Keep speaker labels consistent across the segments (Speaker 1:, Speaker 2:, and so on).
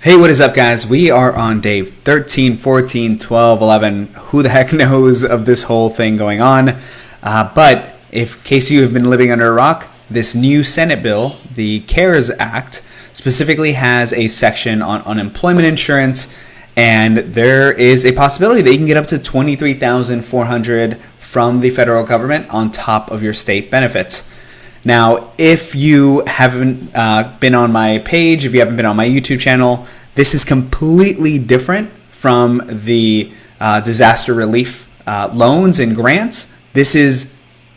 Speaker 1: Hey, what is up, guys? We are on day 13, 14, 12, 11. Who the heck knows of this whole thing going on? But in case you have been living under a rock, this new Senate bill, the CARES Act, specifically has a section on unemployment insurance, and there is a possibility that you can get up to $23,400 from the federal government on top of your state benefits. Now, if you haven't been on my page, if you haven't been on my YouTube channel, this is completely different from the disaster relief loans and grants. This is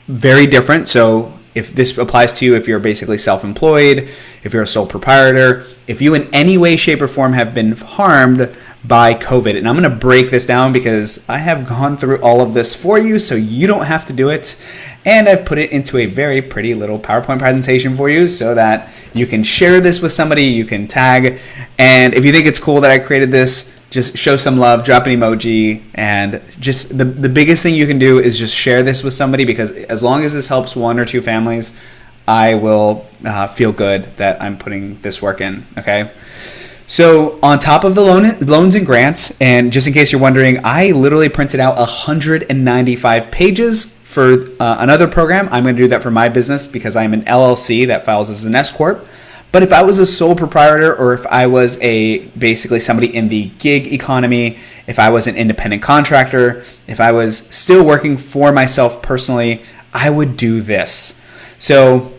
Speaker 1: very different. So if this applies to you, if you're basically self-employed, if you're a sole proprietor, if you in any way, shape, or form have been harmed by COVID. And I'm going to break this down because I have gone through all of this for you so you don't have to do it. And I've put it into a very pretty little PowerPoint presentation for you so that you can share this with somebody, you can tag. And if you think it's cool that I created this, just show some love, drop an emoji, and just the biggest thing you can do is just share this with somebody, because as long as this helps one or two families, I will feel good that I'm putting this work in, okay? So on top of the loans and grants, and just in case you're wondering, I literally printed out 195 pages for another program. I'm going to do that for my business because I'm an LLC that files as an S Corp. But if I was a sole proprietor, or if I was basically somebody in the gig economy, if I was an independent contractor, if I was still working for myself personally, I would do this. So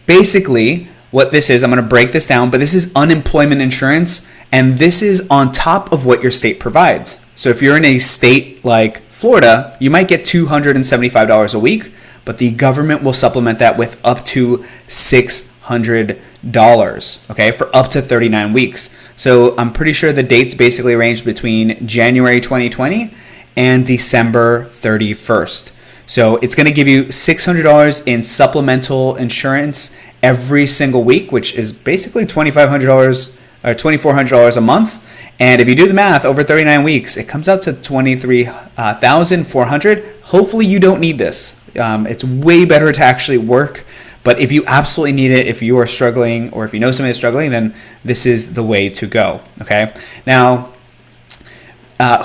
Speaker 1: basically what this is, I'm going to break this down, but this is unemployment insurance, and this is on top of what your state provides. So if you're in a state like Florida, you might get $275 a week, but the government will supplement that with up to $600, okay, for up to 39 weeks. So I'm pretty sure the dates basically range between January 2020 and December 31st. So it's going to give you $600 in supplemental insurance every single week, which is basically $2,500 or $2,400 a month. And if you do the math over 39 weeks, it comes out to $23,400. Hopefully you don't need this. It's way better to actually work. But if you absolutely need it, if you are struggling, or if you know somebody is struggling, then this is the way to go. Okay. Now,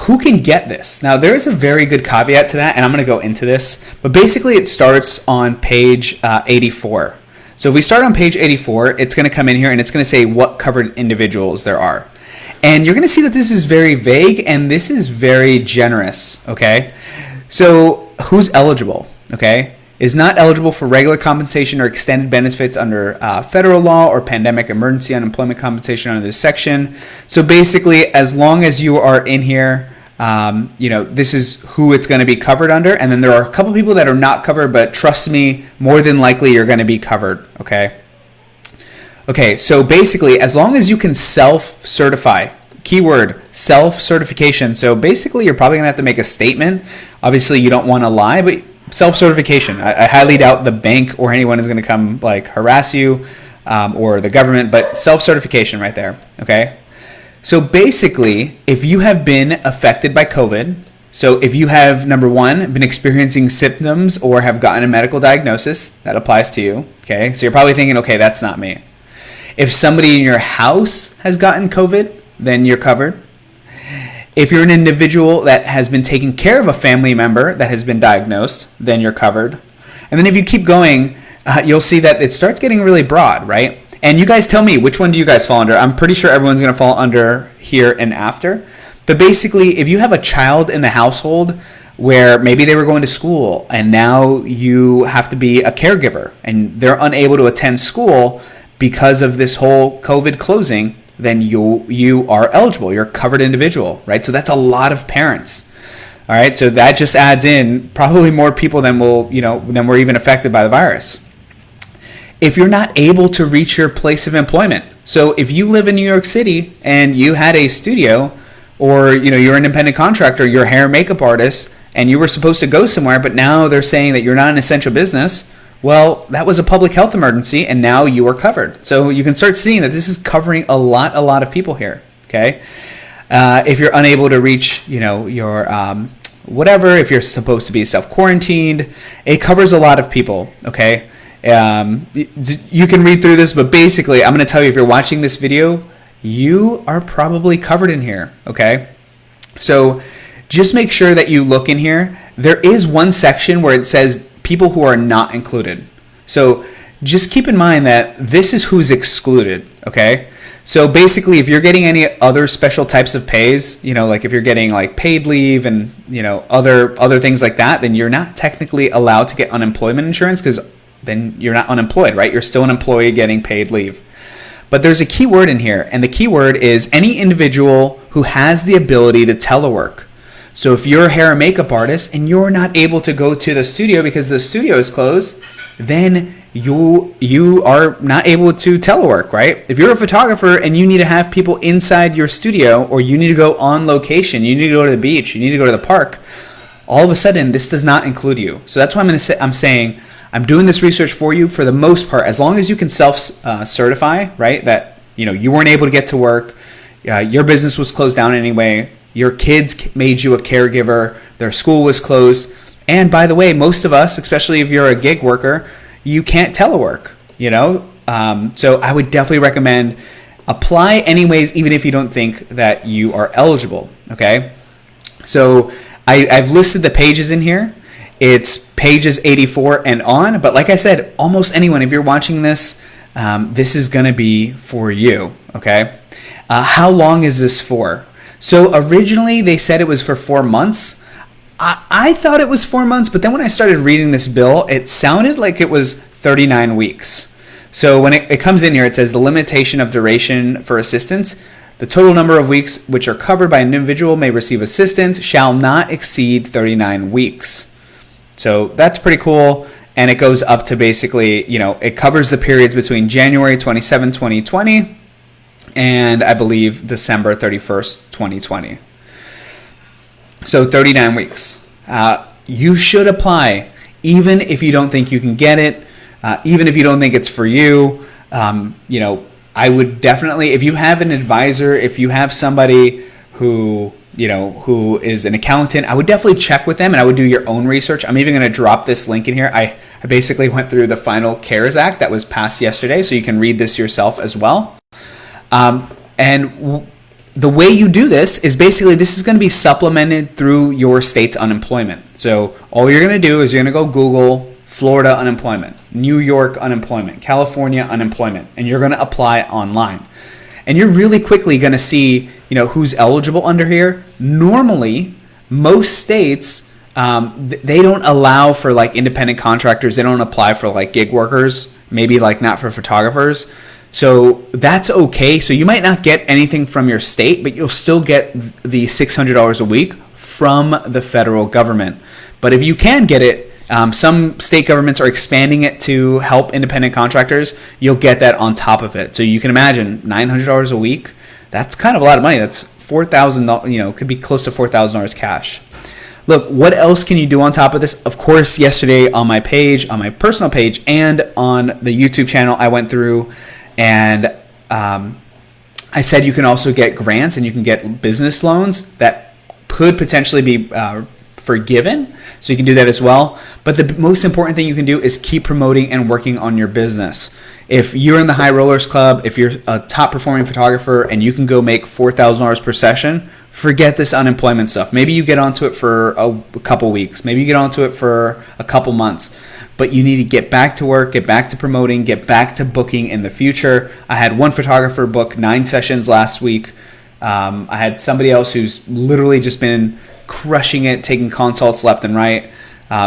Speaker 1: who can get this? Now, there is a very good caveat to that, and I'm going to go into this. But basically, it starts on page 84. So if we start on page 84, it's going to come in here, and it's going to say what covered individuals there are. And you're going to see that this is very vague, and this is very generous, okay? So who's eligible, okay? Is not eligible for regular compensation or extended benefits under federal law or pandemic emergency unemployment compensation under this section. So basically, as long as you are in here, this is who it's going to be covered under. And then there are a couple people that are not covered, but trust me, more than likely you're going to be covered, okay? Okay, so basically, as long as you can self-certify, keyword, self-certification. So basically, you're probably going to have to make a statement. Obviously, you don't want to lie, but self-certification. I highly doubt the bank or anyone is going to come harass you or the government, but self-certification right there, okay? So basically, if you have been affected by COVID, so if you have, number one, been experiencing symptoms or have gotten a medical diagnosis, that applies to you, okay? So you're probably thinking, okay, that's not me. If somebody in your house has gotten COVID, then you're covered. If you're an individual that has been taking care of a family member that has been diagnosed, then you're covered. And then if you keep going, you'll see that it starts getting really broad, right? And you guys tell me, which one do you guys fall under? I'm pretty sure everyone's going to fall under here and after. But basically, if you have a child in the household where maybe they were going to school and now you have to be a caregiver and they're unable to attend school because of this whole COVID closing, then you are eligible. You're a covered individual, right? So that's a lot of parents. All right, so that just adds in probably more people than were even affected by the virus. If you're not able to reach your place of employment, so if you live in New York City and you had a studio, or you're an independent contractor, you're a hair and makeup artist, and you were supposed to go somewhere, but now they're saying that you're not an essential business. Well, that was a public health emergency, and now you are covered. So you can start seeing that this is covering a lot of people here, okay? If you're unable to reach, your whatever, if you're supposed to be self-quarantined, it covers a lot of people, okay? You can read through this, but basically, I'm going to tell you, if you're watching this video, you are probably covered in here, okay? So just make sure that you look in here. There is one section where it says people who are not included. So just keep in mind that this is who's excluded, okay? So basically, if you're getting any other special types of pays, like if you're getting like paid leave and, other things like that, then you're not technically allowed to get unemployment insurance, because then you're not unemployed, right? You're still an employee getting paid leave. But there's a key word in here, and the key word is any individual who has the ability to telework. So if you're a hair and makeup artist and you're not able to go to the studio because the studio is closed, then you are not able to telework, right? If you're a photographer and you need to have people inside your studio, or you need to go on location, you need to go to the beach, you need to go to the park, all of a sudden this does not include you. So that's why I'm saying I'm doing this research for you for the most part, as long as you can self-certify, right? That you weren't able to get to work, your business was closed down anyway, your kids made you a caregiver, their school was closed, and by the way, most of us, especially if you're a gig worker, you can't telework, so I would definitely recommend apply anyways, even if you don't think that you are eligible, okay? So I've listed the pages in here. It's pages 84 and on, but like I said, almost anyone, if you're watching this, this is going to be for you, okay? How long is this for? So originally they said it was for 4 months. I thought it was 4 months, but then when I started reading this bill, it sounded like it was 39 weeks. So when it comes in here, it says the limitation of duration for assistance. The total number of weeks which are covered by an individual may receive assistance shall not exceed 39 weeks. So that's pretty cool. And it goes up to basically, it covers the periods between January 27, 2020 and I believe December 31st, 2020. So 39 weeks. You should apply, even if you don't think you can get it, even if you don't think it's for you. I would definitely, if you have an advisor, if you have somebody who is an accountant, I would definitely check with them, and I would do your own research. I'm even going to drop this link in here. I basically went through the final CARES Act that was passed yesterday, so you can read this yourself as well. The way you do this is basically this is going to be supplemented through your state's unemployment. So all you're going to do is you're going to go Google Florida unemployment, New York unemployment, California unemployment, and you're going to apply online. And you're really quickly going to see, who's eligible under here. Normally, most states, they don't allow for like independent contractors. They don't apply for like gig workers, maybe like not for photographers. So that's okay. So you might not get anything from your state, but you'll still get the $600 a week from the federal government. But if you can get it, some state governments are expanding it to help independent contractors. You'll get that on top of it. So you can imagine $900 a week. That's kind of a lot of money. That's $4,000, could be close to $4,000 cash. Look, what else can you do on top of this? Of course, yesterday on my page, on my personal page, and on the YouTube channel, I went through and I said you can also get grants and you can get business loans that could potentially be forgiven. So you can do that as well. But the most important thing you can do is keep promoting and working on your business. If you're in the High Rollers Club, if you're a top performing photographer and you can go make $4,000 per session, forget this unemployment stuff. Maybe you get onto it for a couple weeks. Maybe you get onto it for a couple months. But you need to get back to work, get back to promoting, get back to booking in the future. I had one photographer book 9 sessions last week. I had somebody else who's literally just been crushing it, taking consults left and right.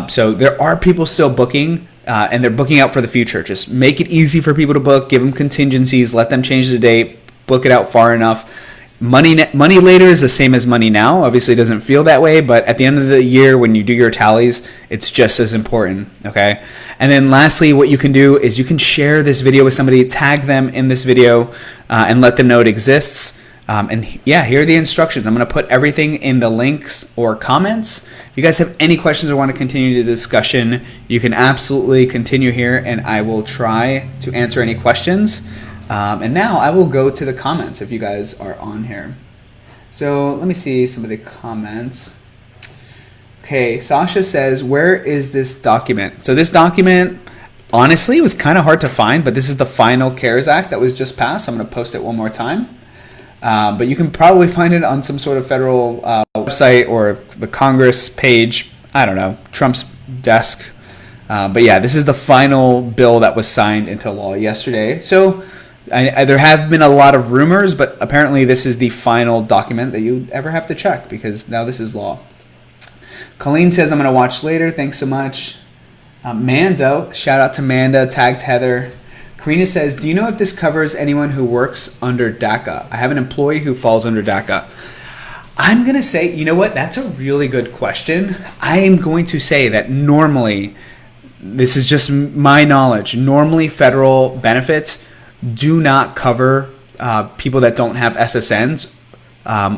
Speaker 1: So there are people still booking, and they're booking out for the future. Just make it easy for people to book, give them contingencies, let them change the date, book it out far enough. Money later is the same as money now. Obviously, it doesn't feel that way, but at the end of the year, when you do your tallies, it's just as important, okay? And then lastly, what you can do is you can share this video with somebody, tag them in this video, and let them know it exists. And yeah, here are the instructions. I'm going to put everything in the links or comments. If you guys have any questions or want to continue the discussion, you can absolutely continue here, and I will try to answer any questions. And now I will go to the comments if you guys are on here. So let me see some of the comments. Okay, Sasha says, where is this document? So this document, honestly, was kind of hard to find, but this is the final CARES Act that was just passed. I'm going to post it one more time. But you can probably find it on some sort of federal website or the Congress page. I don't know, Trump's desk. But yeah, this is the final bill that was signed into law yesterday. So there have been a lot of rumors, but apparently this is the final document that you ever have to check because now this is law. Colleen says, I'm going to watch later. Thanks so much. Mando, shout out to Manda, tagged Heather. Karina says, do you know if this covers anyone who works under DACA? I have an employee who falls under DACA. I'm going to say, you know what? That's a really good question. I am going to say that normally, this is just my knowledge, normally federal benefits do not cover people that don't have SSNs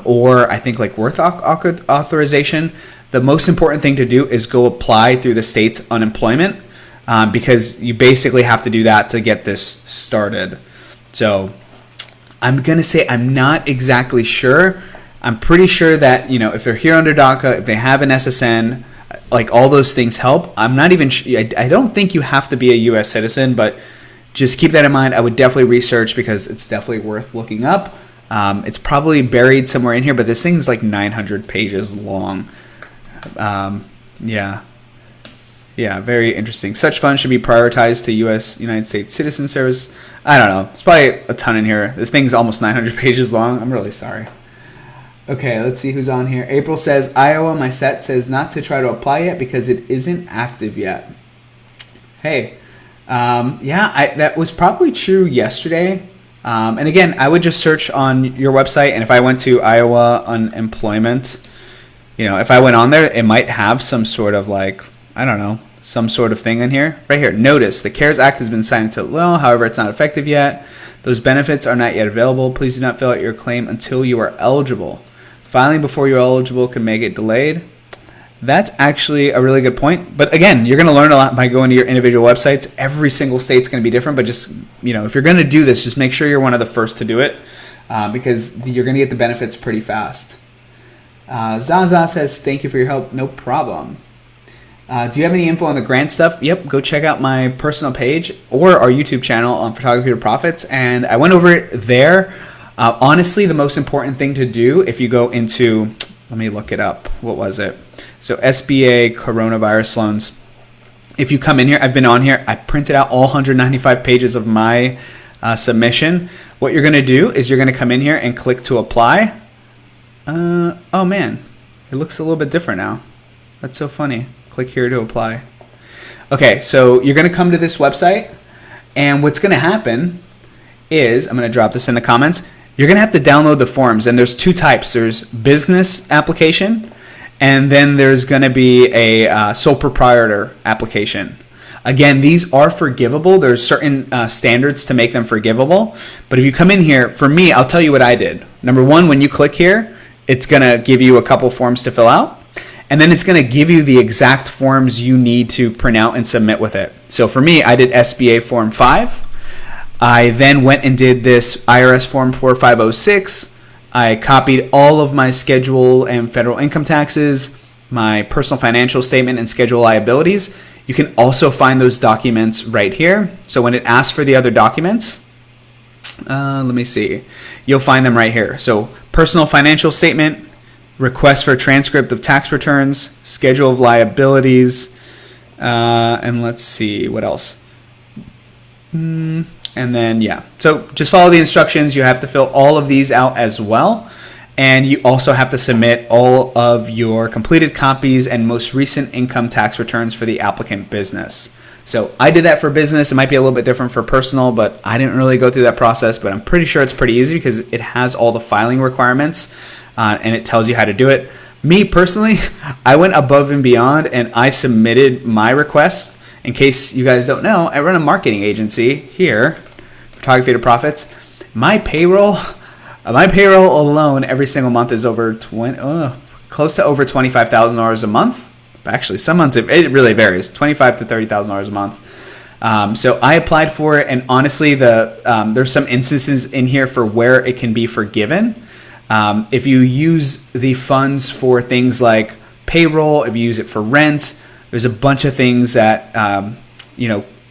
Speaker 1: or I think like work authorization. The most important thing to do is go apply through the state's unemployment because you basically have to do that to get this started. So I'm going to say I'm not exactly sure. I'm pretty sure that, if they're here under DACA, if they have an SSN, like all those things help. I'm not even I don't think you have to be a U.S. citizen, but just keep that in mind. I would definitely research because it's definitely worth looking up. It's probably buried somewhere in here, but this thing is like 900 pages long. Yeah, very interesting. Such funds should be prioritized to United States citizen service. I don't know. It's probably a ton in here. This thing's almost 900 pages long. I'm really sorry. Okay, let's see who's on here. April says, Iowa, my set says not to try to apply yet because it isn't active yet. Hey, that was probably true yesterday. And again, I would just search on your website, and if I went to Iowa unemployment, if I went on there, it might have some sort of some sort of thing in here. Right here, notice the CARES Act has been signed into law. However, it's not effective yet. Those benefits are not yet available. Please do not fill out your claim until you are eligible. Filing before you're eligible can make it delayed. That's actually a really good point. But again, you're going to learn a lot by going to your individual websites. Every single state's going to be different. But just, if you're going to do this, just make sure you're one of the first to do it because you're going to get the benefits pretty fast. Zaza says, thank you for your help. No problem. Do you have any info on the grant stuff? Yep, go check out my personal page or our YouTube channel on Photography to Profits. And I went over it there. Honestly, the most important thing to do if you go into, let me look it up. What was it? So SBA coronavirus loans. If you come in here, I've been on here. I printed out all 195 pages of my submission. What you're going to do is you're going to come in here and click to apply. Oh man, it looks a little bit different now. That's so funny. Click here to apply. Okay, so you're going to come to this website, and what's going to happen is, I'm going to drop this in the comments, you're going to have to download the forms, and there's two types. There's business application, and then there's going to be a sole proprietor application. Again, these are forgivable. There's certain standards to make them forgivable, but if you come in here, for me, I'll tell you what I did. Number one, when you click here, it's going to give you a couple forms to fill out, and then it's going to give you the exact forms you need to print out and submit with it. So for me, I did SBA Form 5. I then went and did this IRS Form 4506. I copied all of my schedule and federal income taxes, my personal financial statement, and schedule liabilities. You can also find those documents right here. So when it asks for the other documents, let me see. You'll find them right here. So personal financial statement, request for a transcript of tax returns, schedule of liabilities, and let's see what else. And then, so just follow the instructions. You have to fill all of these out as well. And you also have to submit all of your completed copies and most recent income tax returns for the applicant business. So I did that for business. It might be a little bit different for personal, but I didn't really go through that process. But I'm pretty sure it's pretty easy because it has all the filing requirements and it tells you how to do it. Me personally, I went above and beyond and I submitted my request. In case you guys don't know, I run a marketing agency here, Photography to Profits. My payroll alone every single month is over close to over $25,000 a month. Actually, some months it really varies, $25,000 to $30,000 a month. So I applied for it, and honestly, there's some instances in here for where it can be forgiven. If you use the funds for things like payroll, if you use it for rent, there's a bunch of things that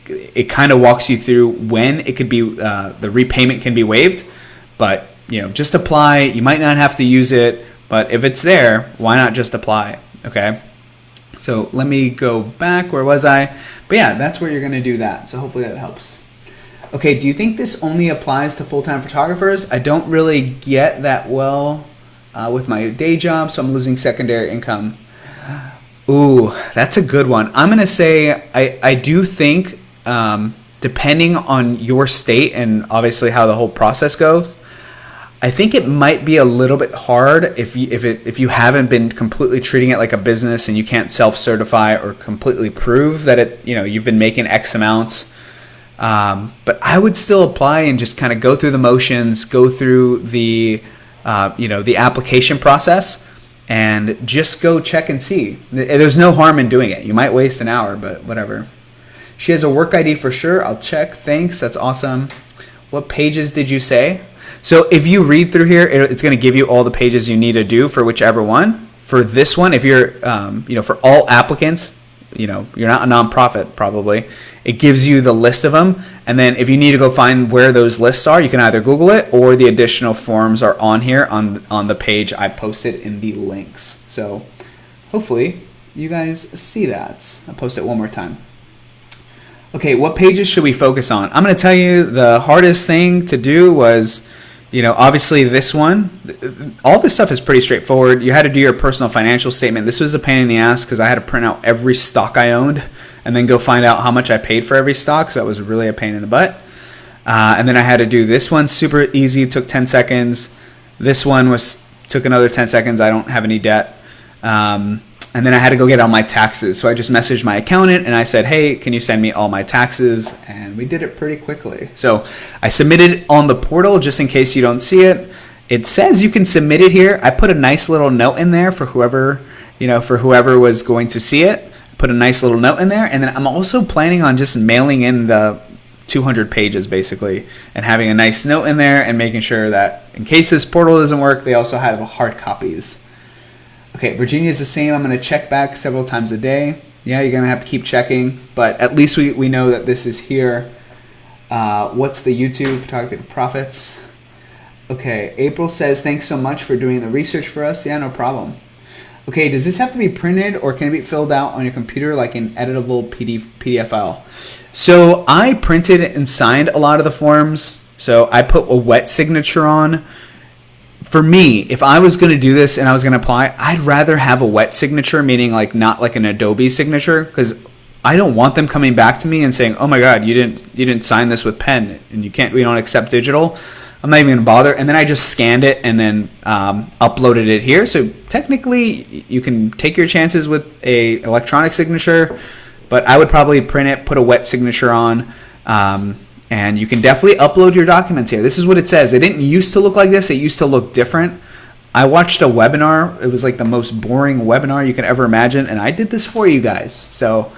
Speaker 1: it kind of walks you through when it could be the repayment can be waived. But just apply. You might not have to use it, but if it's there, why not just apply? Okay. So let me go back. Where was I? But yeah, that's where you're going to do that. So hopefully that helps. Okay, do you think this only applies to full-time photographers? I don't really get that well with my day job, so I'm losing secondary income. Ooh, that's a good one. I'm going to say I do think, depending on your state and obviously how the whole process goes, I think it might be a little bit hard if you haven't been completely treating it like a business and you can't self-certify or completely prove that you've been making X amounts. But I would still apply and just kind of go through the motions, go through the the application process, and just go check and see. There's no harm in doing it. You might waste an hour, but whatever. She has a work ID for sure. I'll check. Thanks. That's awesome. What pages did you say? So if you read through here, it's going to give you all the pages you need to do for whichever one. For this one, if you're, for all applicants, you're not a nonprofit probably. It gives you the list of them. And then if you need to go find where those lists are, you can either Google it or the additional forms are on here on the page I posted in the links. So hopefully you guys see that. I'll post it one more time. Okay, what pages should we focus on? I'm going to tell you the hardest thing to do was, obviously this one. All this stuff is pretty straightforward. You had to do your personal financial statement. This was a pain in the ass because I had to print out every stock I owned and then go find out how much I paid for every stock. So that was really a pain in the butt. And then I had to do this one, super easy, took 10 seconds. This one took another 10 seconds. I don't have any debt. And then I had to go get all my taxes. So I just messaged my accountant and I said, hey, can you send me all my taxes? And we did it pretty quickly. So I submitted it on the portal just in case you don't see it. It says you can submit it here. I put a nice little note in there for whoever was going to see it. Put a nice little note in there. And then I'm also planning on just mailing in the 200 pages basically and having a nice note in there and making sure that in case this portal doesn't work, they also have hard copies. Okay, Virginia is the same. I'm going to check back several times a day. Yeah, you're going to have to keep checking, but at least we know that this is here. What's the YouTube photography to profits? Okay, April says, thanks so much for doing the research for us. Yeah, no problem. Okay, does this have to be printed or can it be filled out on your computer like an editable PDF file? So I printed and signed a lot of the forms. So I put a wet signature on. For me, if I was going to do this and I was going to apply, I'd rather have a wet signature, meaning like not like an Adobe signature, because I don't want them coming back to me and saying, "Oh my God, you didn't sign this with pen, and we don't accept digital." I'm not even going to bother. And then I just scanned it and then uploaded it here. So technically, you can take your chances with a electronic signature, but I would probably print it, put a wet signature on. And you can definitely upload your documents here. This is what it says. It didn't used to look like this. It used to look different. I watched a webinar. It was like the most boring webinar you could ever imagine. And I did this for you guys. So,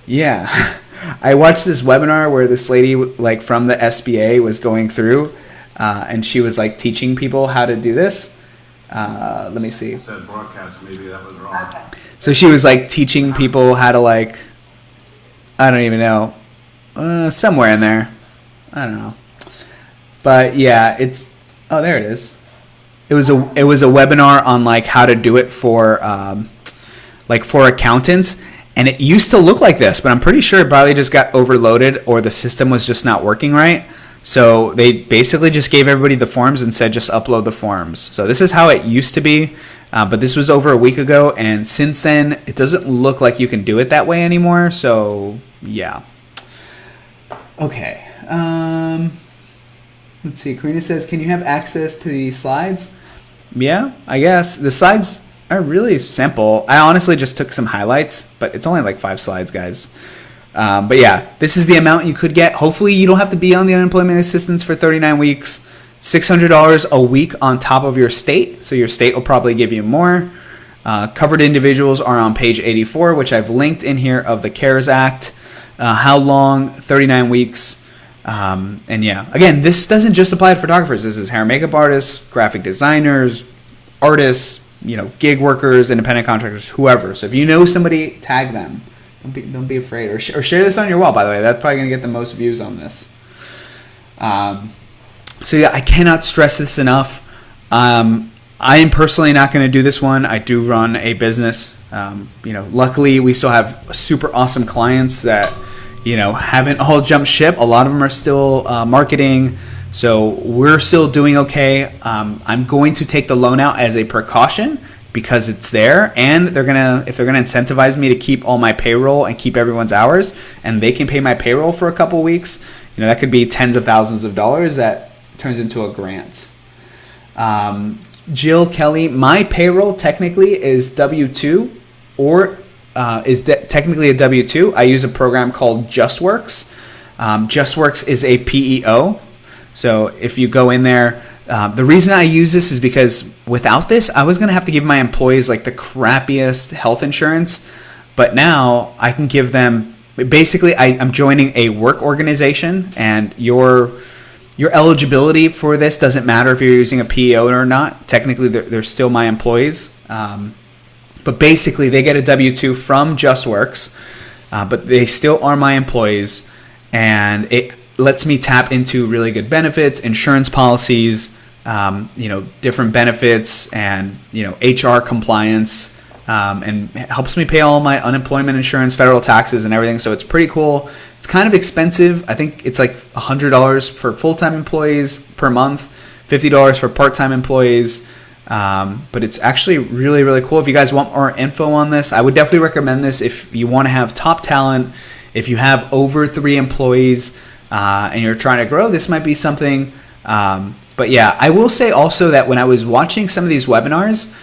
Speaker 1: yeah. I watched this webinar where this lady like from the SBA was going through. And she was like teaching people how to do this. Let me see.
Speaker 2: It said broadcast. Maybe that was wrong. Okay.
Speaker 1: So she was like teaching people how to like, I don't even know. Somewhere in there. I don't know. But yeah, there it is. It was a webinar on like how to do it for for accountants, and it used to look like this, but I'm pretty sure it probably just got overloaded or the system was just not working right. So they basically just gave everybody the forms and said just upload the forms. So this is how it used to be, but this was over a week ago, and since then it doesn't look like you can do it that way anymore. So yeah. Okay. Let's see. Karina says, can you have access to the slides? Yeah, I guess. The slides are really simple. I honestly just took some highlights, but it's only like 5 slides, guys. But yeah, this is the amount you could get. Hopefully you don't have to be on the unemployment assistance for 39 weeks. $600 a week on top of your state. So your state will probably give you more. Covered individuals are on page 84, which I've linked in here of the CARES Act. How long? 39 weeks. And yeah, again, this doesn't just apply to photographers. This is hair and makeup artists, graphic designers, artists, gig workers, independent contractors, whoever. So if you know somebody, tag them. Don't be afraid. Or share this on your wall, by the way. That's probably going to get the most views on this. So yeah, I cannot stress this enough. I am personally not going to do this one. I do run a business. Luckily we still have super awesome clients that, haven't all jumped ship. A lot of them are still marketing. So we're still doing okay. I'm going to take the loan out as a precaution because it's there, and if they're gonna incentivize me to keep all my payroll and keep everyone's hours, and they can pay my payroll for a couple weeks, that could be tens of thousands of dollars that turns into a grant. Jill Kelly, my payroll technically is W-2 or technically a W-2. I use a program called JustWorks. JustWorks is a PEO. So if you go in there, the reason I use this is because without this, I was going to have to give my employees like the crappiest health insurance. But now I can give them, basically I'm joining a work organization, and your eligibility for this doesn't matter if you're using a PEO or not. Technically, they're still my employees. But basically, they get a W-2 from JustWorks, but they still are my employees. And it lets me tap into really good benefits, insurance policies, different benefits, and HR compliance, and helps me pay all my unemployment insurance, federal taxes, and everything. So it's pretty cool. It's kind of expensive. I think it's like $100 for full-time employees per month, $50 for part-time employees. But it's actually really, really cool. If you guys want more info on this, I would definitely recommend this if you want to have top talent. If you have over 3 employees, and you're trying to grow, this might be something. But yeah, I will say also that when I was watching some of these webinars,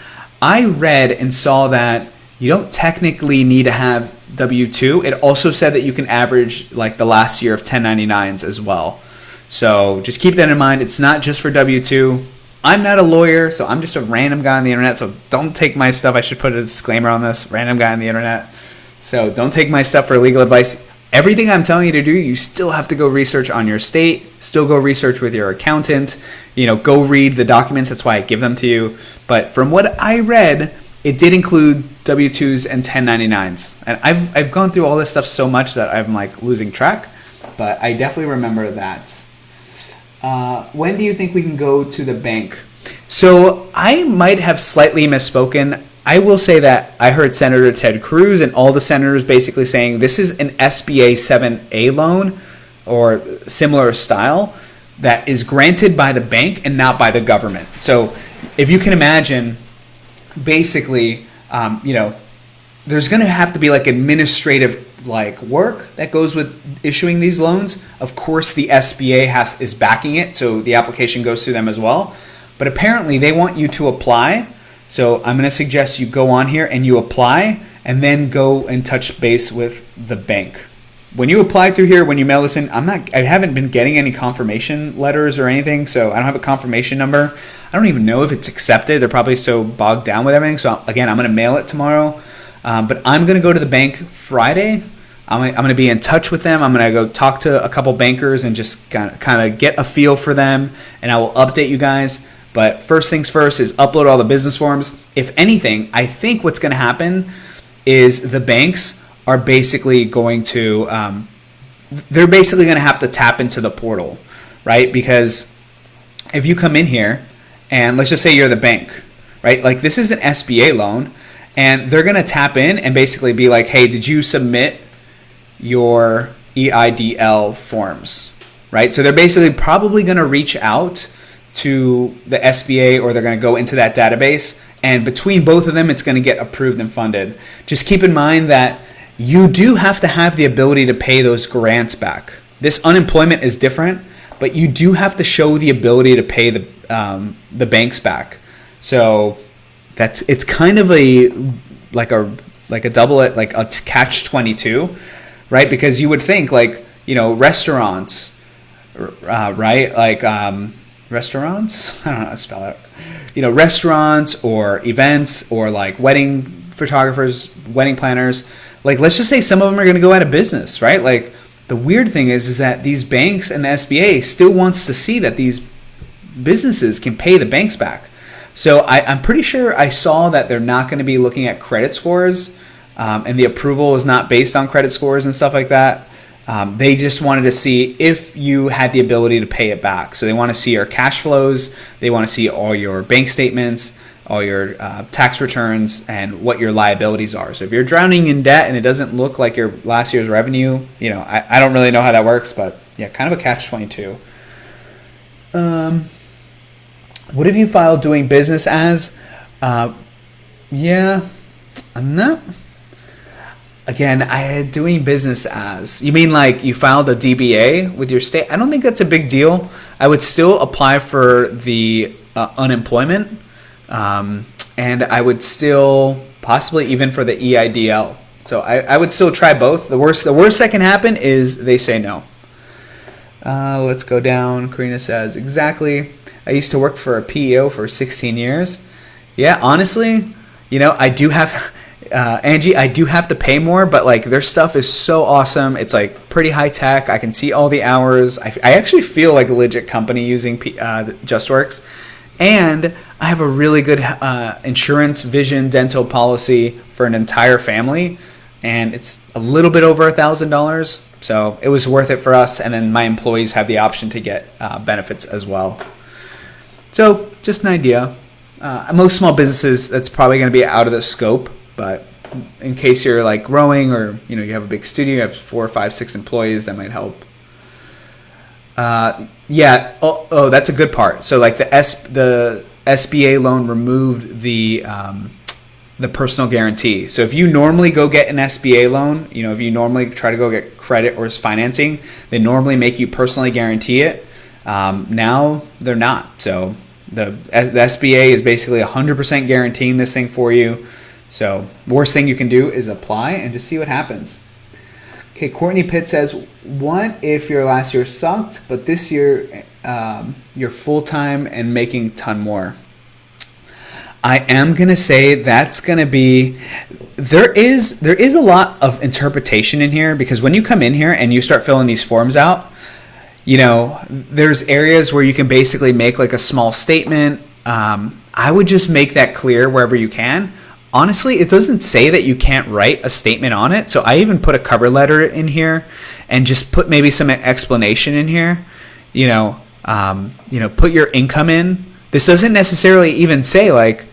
Speaker 1: I read and saw that you don't technically need to have W-2. It also said that you can average like the last year of 1099s as well. So just keep that in mind. It's not just for W-2. I'm not a lawyer, so I'm just a random guy on the internet. So don't take my stuff. I should put a disclaimer on this. Random guy on the internet. So don't take my stuff for legal advice. Everything I'm telling you to do, you still have to go research on your state, still go research with your accountant, go read the documents. That's why I give them to you. But from what I read, it did include W-2s and 1099s. And I've gone through all this stuff so much that I'm like losing track, but I definitely remember that. When do you think we can go to the bank? So I might have slightly misspoken. I will say that I heard Senator Ted Cruz and all the senators basically saying this is an SBA 7A loan or similar style that is granted by the bank and not by the government. So if you can imagine, basically, there's going to have to be like administrative work that goes with issuing these loans. Of course, the SBA is backing it, so the application goes through them as well. But apparently, they want you to apply. So I'm going to suggest you go on here and you apply, and then go and touch base with the bank. When you apply through here, when you mail this in, I haven't been getting any confirmation letters or anything, so I don't have a confirmation number. I don't even know if it's accepted. They're probably so bogged down with everything. So again, I'm going to mail it tomorrow, but I'm going to go to the bank Friday. I'm going to be in touch with them. I'm going to go talk to a couple bankers and just kind of get a feel for them, and I will update you guys. But first things first is upload all the business forms. If anything, I think what's going to happen is the banks are basically going to, they're basically going to have to tap into the portal, right? Because if you come in here and let's just say you're the bank, right? Like this is an SBA loan, and they're going to tap in and basically be like, hey, did you submit your EIDL forms, right? So they're basically probably going to reach out to the SBA, or they're going to go into that database, and between both of them, it's going to get approved and funded. Just keep in mind that you do have to have the ability to pay those grants back. This unemployment is different, but you do have to show the ability to pay the banks back. So it's kind of a double, like a catch-22, right? Because you would think restaurants, right? Restaurants? I don't know how to spell it. Restaurants or events or like wedding photographers, wedding planners. Like, let's just say some of them are going to go out of business, right? Like, the weird thing is that these banks and the SBA still wants to see that these businesses can pay the banks back. So I'm pretty sure I saw that they're not going to be looking at credit scores, and the approval is not based on credit scores and stuff like that. They just wanted to see if you had the ability to pay it back. So they want to see your cash flows. They want to see all your bank statements, all your tax returns, and what your liabilities are. So if you're drowning in debt and it doesn't look like your last year's revenue, I don't really know how that works, but yeah, kind of a catch-22. What have you filed doing business as? Yeah, I'm not. Again, I had doing business as. You mean like you filed a DBA with your state? I don't think that's a big deal. I would still apply for the unemployment, and I would still possibly even for the EIDL. So I would still try both. The worst that can happen is they say no. Let's go down. Karina says, exactly. I used to work for a PEO for 16 years. Yeah, honestly, I do have... Angie, I do have to pay more, but like their stuff is so awesome. It's like pretty high tech. I can see all the hours. I actually feel like a legit company using JustWorks, and I have a really good insurance, vision, dental policy for an entire family, and it's a little bit over $1,000. So it was worth it for us. And then my employees have the option to get benefits as well. So just an idea. Most small businesses, that's probably going to be out of the scope. But in case you're like growing or you have a big studio, you have 4, 5, 6 employees, that might help. Yeah. Oh, that's a good part. So like the SBA loan removed the personal guarantee. So if you normally go get an SBA loan, if you normally try to go get credit or financing, they normally make you personally guarantee it. Now they're not. So the SBA is basically 100% guaranteeing this thing for you. So worst thing you can do is apply and just see what happens. Okay, Courtney Pitt says, what if your last year sucked, but this year you're full-time and making a ton more? I am going to say that's going to be, there is a lot of interpretation in here, because when you come in here and you start filling these forms out, there's areas where you can basically make like a small statement. I would just make that clear wherever you can. Honestly, it doesn't say that you can't write a statement on it. So I even put a cover letter in here and just put maybe some explanation in here. Put your income in. This doesn't necessarily even say like,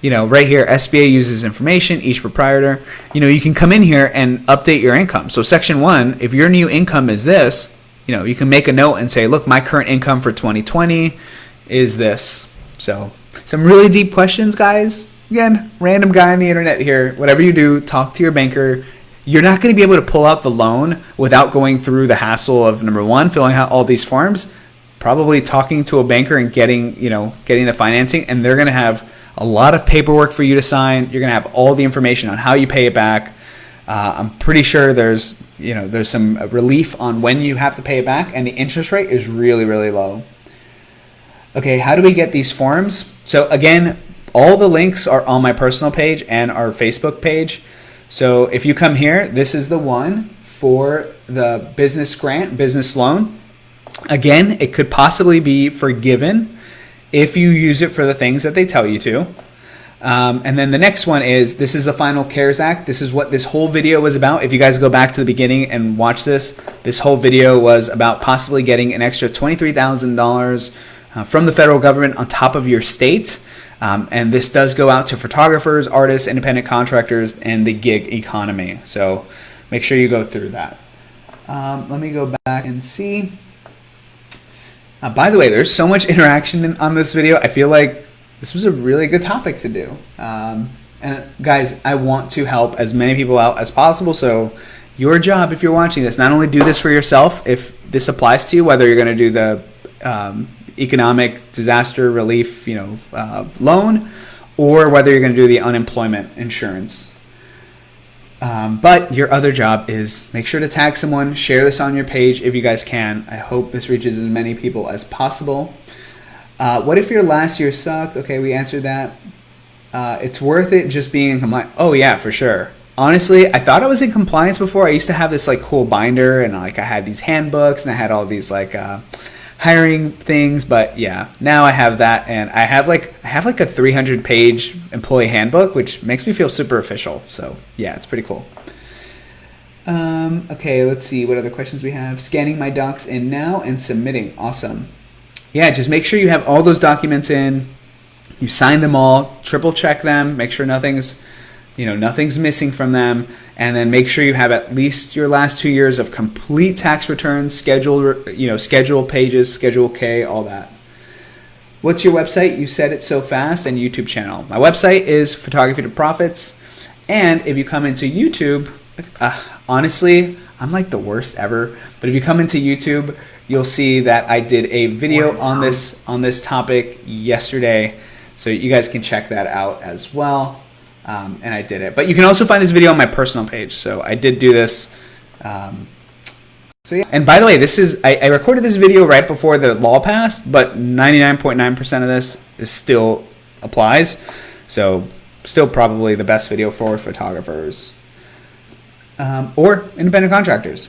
Speaker 1: right here, SBA uses information, each proprietor. You can come in here and update your income. So section 1, if your new income is this, you can make a note and say, look, my current income for 2020 is this. So some really deep questions, guys. Again, random guy on the internet here. Whatever you do, talk to your banker. You're not going to be able to pull out the loan without going through the hassle of, number 1, filling out all these forms, probably talking to a banker and getting the financing, and they're going to have a lot of paperwork for you to sign. You're going to have all the information on how you pay it back. I'm pretty sure there's some relief on when you have to pay it back, and the interest rate is really, really low. Okay, how do we get these forms? So again, all the links are on my personal page and our Facebook page. So if you come here, this is the one for the business grant, business loan. Again, it could possibly be forgiven if you use it for the things that they tell you to. And then the next one is, this is the final CARES Act. This is what this whole video was about. If you guys go back to the beginning and watch this whole video was about possibly getting an extra $23,000 from the federal government on top of your state. And this does go out to photographers, artists, independent contractors, and the gig economy. So make sure you go through that. Let me go back and see. By the way, there's so much interaction on this video. I feel like this was a really good topic to do. And guys, I want to help as many people out as possible. So your job, if you're watching this, not only do this for yourself, if this applies to you, whether you're going to do the economic disaster relief, loan, or whether you're going to do the unemployment insurance. But your other job is make sure to tag someone, share this on your page if you guys can. I hope this reaches as many people as possible. What if your last year sucked? Okay, we answered that. It's worth it just being in compliance. Oh yeah, for sure. Honestly, I thought I was in compliance before. I used to have this like cool binder, and like I had these handbooks, and I had all these like hiring things, but yeah, now I have that, and I have like a 300-page employee handbook, which makes me feel super official. So yeah, it's pretty cool. Okay, let's see what other questions we have. Scanning my docs in now and submitting. Awesome. Yeah, just make sure you have all those documents in. You sign them all, triple check them, make sure nothing's missing from them, and then make sure you have at least your last 2 years of complete tax returns, schedule pages, Schedule K, all that. What's your website? You said it so fast. And YouTube channel. My website is Photography to Profits. And if you come into YouTube, honestly, I'm like the worst ever. But if you come into YouTube, you'll see that I did a video on this topic yesterday. So you guys can check that out as well. And I did it. But you can also find this video on my personal page. So I did do this. So yeah. And by the way, I recorded this video right before the law passed, but 99.9% of this still applies. So still probably the best video for photographers or independent contractors.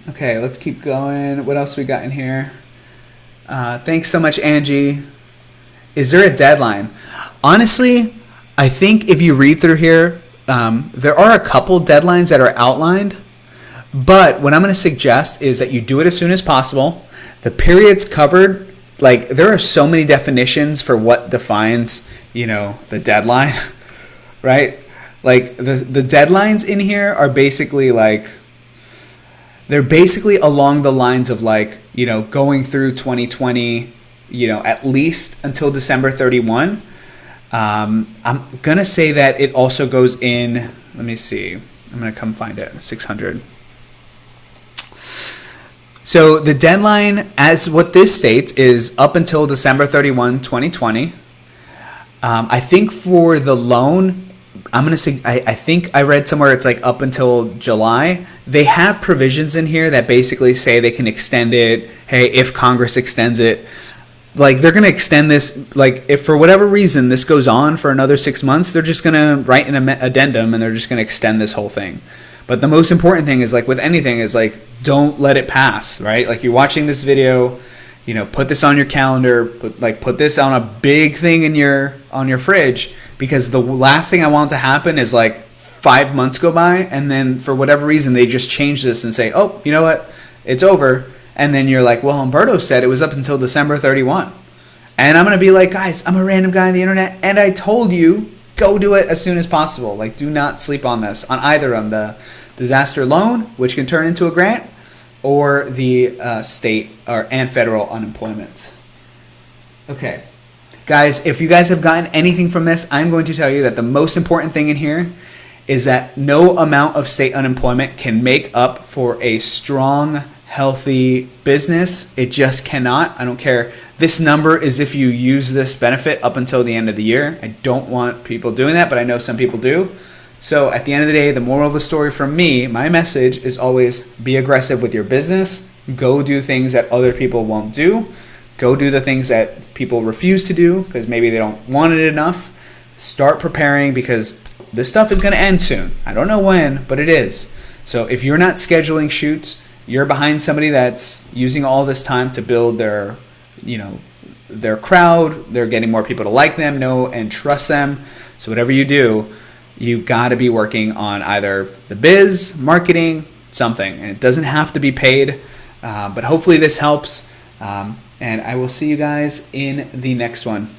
Speaker 1: Okay, let's keep going. What else we got in here? Thanks so much, Angie. Is there a deadline? Honestly, I think if you read through here, there are a couple deadlines that are outlined. But what I'm going to suggest is that you do it as soon as possible. The periods covered, like there are so many definitions for what defines, the deadline, right? Like the deadlines in here are basically they're basically along the lines of going through 2020, at least until December 31. I'm going to say that it also goes in, let me see. I'm going to come find it, 600. So the deadline, as what this states, is up until December 31, 2020. I think for the loan, I'm going to say, I think I read somewhere it's up until July. They have provisions in here that basically say they can extend it. Hey, if Congress extends it, they're going to extend this. If for whatever reason this goes on for another 6 months, they're just going to write an addendum and they're just going to extend this whole thing. But the most important thing is with anything is don't let it pass, right? You're watching this video, put this on your calendar, put this on a big thing on your fridge, because the last thing I want to happen is 5 months go by and then for whatever reason they just change this and say, oh, you know what, it's over, and then you're well, Humberto said it was up until December 31, and I'm gonna be guys, I'm a random guy on the internet, and I told you go do it as soon as possible. Do not sleep on this, on either of them, the disaster loan, which can turn into a grant, or the state and federal unemployment. Okay, guys, if you guys have gotten anything from this, I'm going to tell you that the most important thing in here is that no amount of state unemployment can make up for a strong, healthy business. It just cannot. I don't care. This number is if you use this benefit up until the end of the year. I don't want people doing that, but I know some people do. So at the end of the day, the moral of the story from me, my message is always be aggressive with your business. Go do things that other people won't do. Go do the things that people refuse to do because maybe they don't want it enough. Start preparing because this stuff is going to end soon. I don't know when, but it is. So if you're not scheduling shoots, you're behind somebody that's using all this time to build their crowd. They're getting more people to like them, know, and trust them. So whatever you do, you got to be working on either the biz, marketing, something. And it doesn't have to be paid, but hopefully this helps. And I will see you guys in the next one.